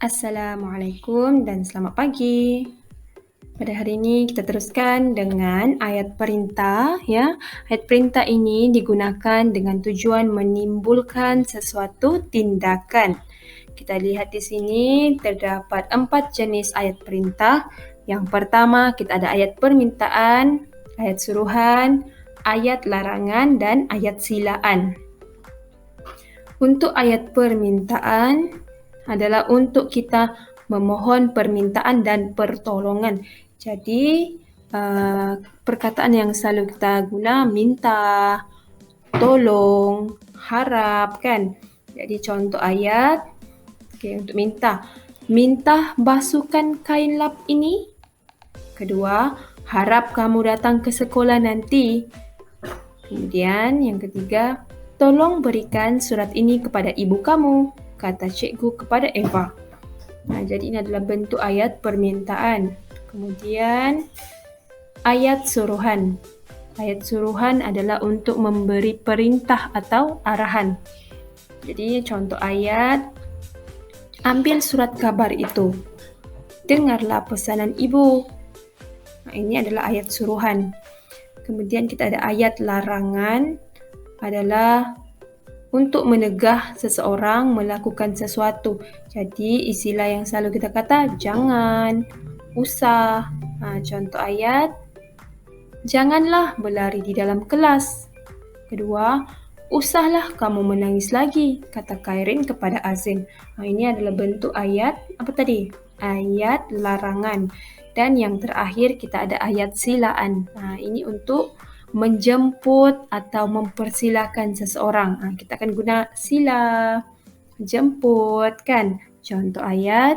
Assalamualaikum dan selamat pagi. Pada hari ini kita teruskan dengan ayat perintah ya. Ayat perintah ini digunakan dengan tujuan menimbulkan sesuatu tindakan. Kita lihat di sini terdapat 4 jenis ayat perintah. Yang pertama kita ada ayat permintaan, ayat suruhan, ayat larangan dan ayat silaan. Untuk ayat permintaan adalah untuk kita memohon permintaan dan pertolongan. Jadi, perkataan yang selalu kita guna minta, tolong, harap kan. Jadi contoh ayat, untuk minta. Minta basuhkan kain lap ini. Kedua, harap kamu datang ke sekolah nanti. Kemudian yang ketiga, tolong berikan surat ini kepada ibu kamu, kata cikgu kepada Eva. Jadi ini adalah bentuk ayat permintaan. Kemudian ayat suruhan. Ayat suruhan adalah untuk memberi perintah atau arahan. Jadi contoh ayat, ambil surat kabar itu. Dengarlah pesanan ibu. Ini adalah ayat suruhan. Kemudian kita ada ayat larangan, adalah untuk menegah seseorang melakukan sesuatu. Jadi istilah yang selalu kita kata jangan, usah. Contoh ayat, janganlah berlari di dalam kelas. Kedua, usahlah kamu menangis lagi, kata Kairin kepada Azin. Ini adalah bentuk ayat, apa tadi? Ayat larangan. Dan yang terakhir kita ada ayat silaan. Ini untuk menjemput atau mempersilakan seseorang. Kita akan guna sila, jemput kan. Contoh ayat,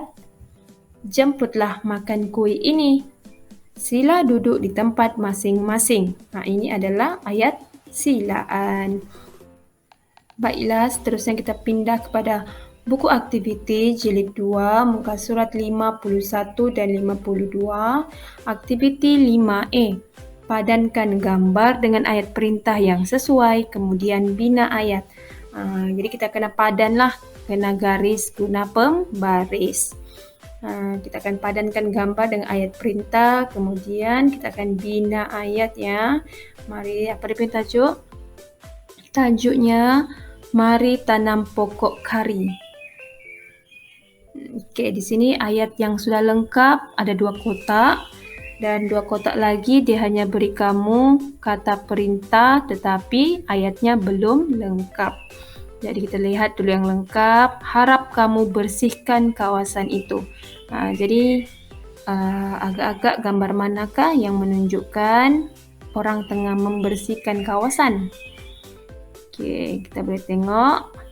jemputlah makan kuih ini. Sila duduk di tempat masing-masing. Ini adalah ayat silaan. Baiklah, seterusnya kita pindah kepada buku aktiviti jilid 2, muka surat 51 dan 52. Aktiviti 5E. Padankan gambar dengan ayat perintah yang sesuai, kemudian bina ayat. Jadi kita kena padanlah, kena garis guna pembaris. Kita akan padankan gambar dengan ayat perintah, kemudian kita akan bina ayat ya. Mari, apa dia punya tajuk? Tajuknya, mari tanam pokok kari. Di sini ayat yang sudah lengkap, ada 2 kotak. Dan 2 kotak lagi dia hanya beri kamu kata perintah tetapi ayatnya belum lengkap. Jadi kita lihat dulu yang lengkap. Harap kamu bersihkan kawasan itu. Jadi agak-agak gambar manakah yang menunjukkan orang tengah membersihkan kawasan? Kita boleh tengok.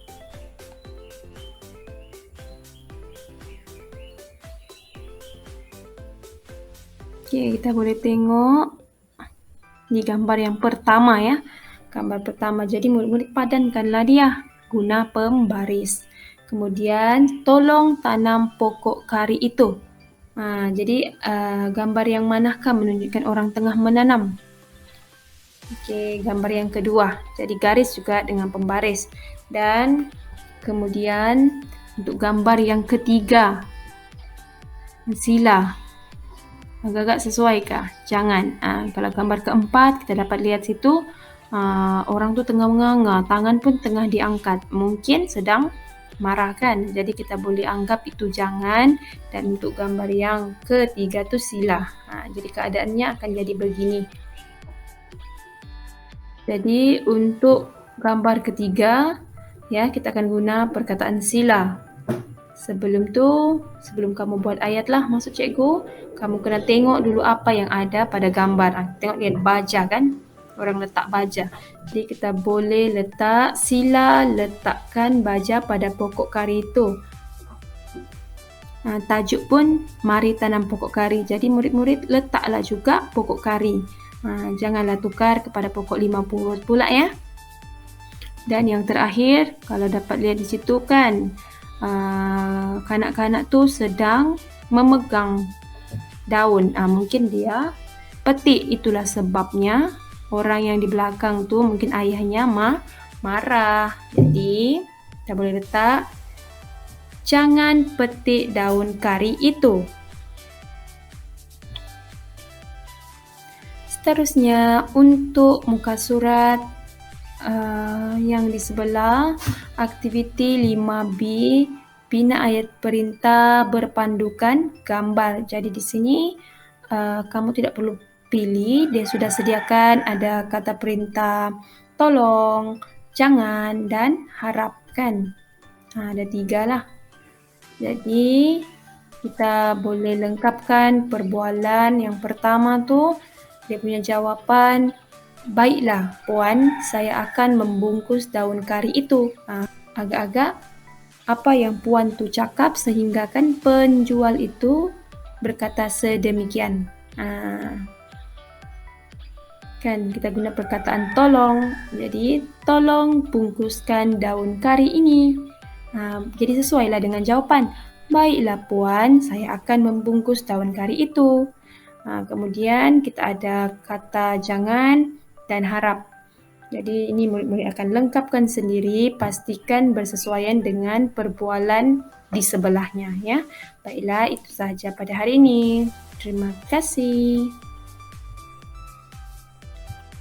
Kita boleh tengok di gambar yang pertama ya. Gambar pertama. Jadi murid-murid padankanlah dia guna pembaris. Kemudian tolong tanam pokok kari itu. Jadi gambar yang manakah menunjukkan orang tengah menanam? Gambar yang kedua. Jadi garis juga dengan pembaris. Dan kemudian untuk gambar yang ketiga, sila. Agak-agak sesuaikah? Jangan. Kalau gambar keempat, kita dapat lihat situ orang tu tengah menganga, tangan pun tengah diangkat. Mungkin sedang marah kan? Jadi kita boleh anggap itu jangan. Dan untuk gambar yang ketiga tu sila. Jadi keadaannya akan jadi begini. Jadi untuk gambar ketiga, ya kita akan guna perkataan sila. Sebelum kamu buat ayat lah, maksud cikgu, kamu kena tengok dulu apa yang ada pada gambar. Tengok lihat baja kan, orang letak baja. Jadi kita boleh letak sila, letakkan baja pada pokok kari itu. Tajuk pun mari tanam pokok kari. Jadi murid-murid letaklah juga pokok kari. Janganlah tukar kepada pokok 50 pula ya. Dan yang terakhir, kalau dapat lihat di situ kan, kanak-kanak tu sedang memegang daun. Mungkin dia petik, itulah sebabnya orang yang di belakang tu mungkin ayahnya marah. Jadi kita boleh letak jangan petik daun kari itu. Seterusnya, untuk muka surat yang di sebelah, aktiviti 5B, bina ayat perintah berpandukan gambar. Jadi di sini kamu tidak perlu pilih, dia sudah sediakan ada kata perintah tolong, jangan, dan harapkan. Ada 3 lah. Jadi kita boleh lengkapkan perbualan yang pertama tu, dia punya jawapan, baiklah puan, saya akan membungkus daun kari itu. Agak-agak apa yang puan tu cakap sehingga kan penjual itu berkata sedemikian. Kan kita guna perkataan tolong. Jadi tolong bungkuskan daun kari ini. Jadi sesuailah dengan jawapan. Baiklah puan, saya akan membungkus daun kari itu. Kemudian kita ada kata jangan dan harap. Jadi ini murid-murid akan lengkapkan sendiri, pastikan bersesuaian dengan perbualan di sebelahnya ya. Baiklah, itu sahaja pada hari ini. Terima kasih.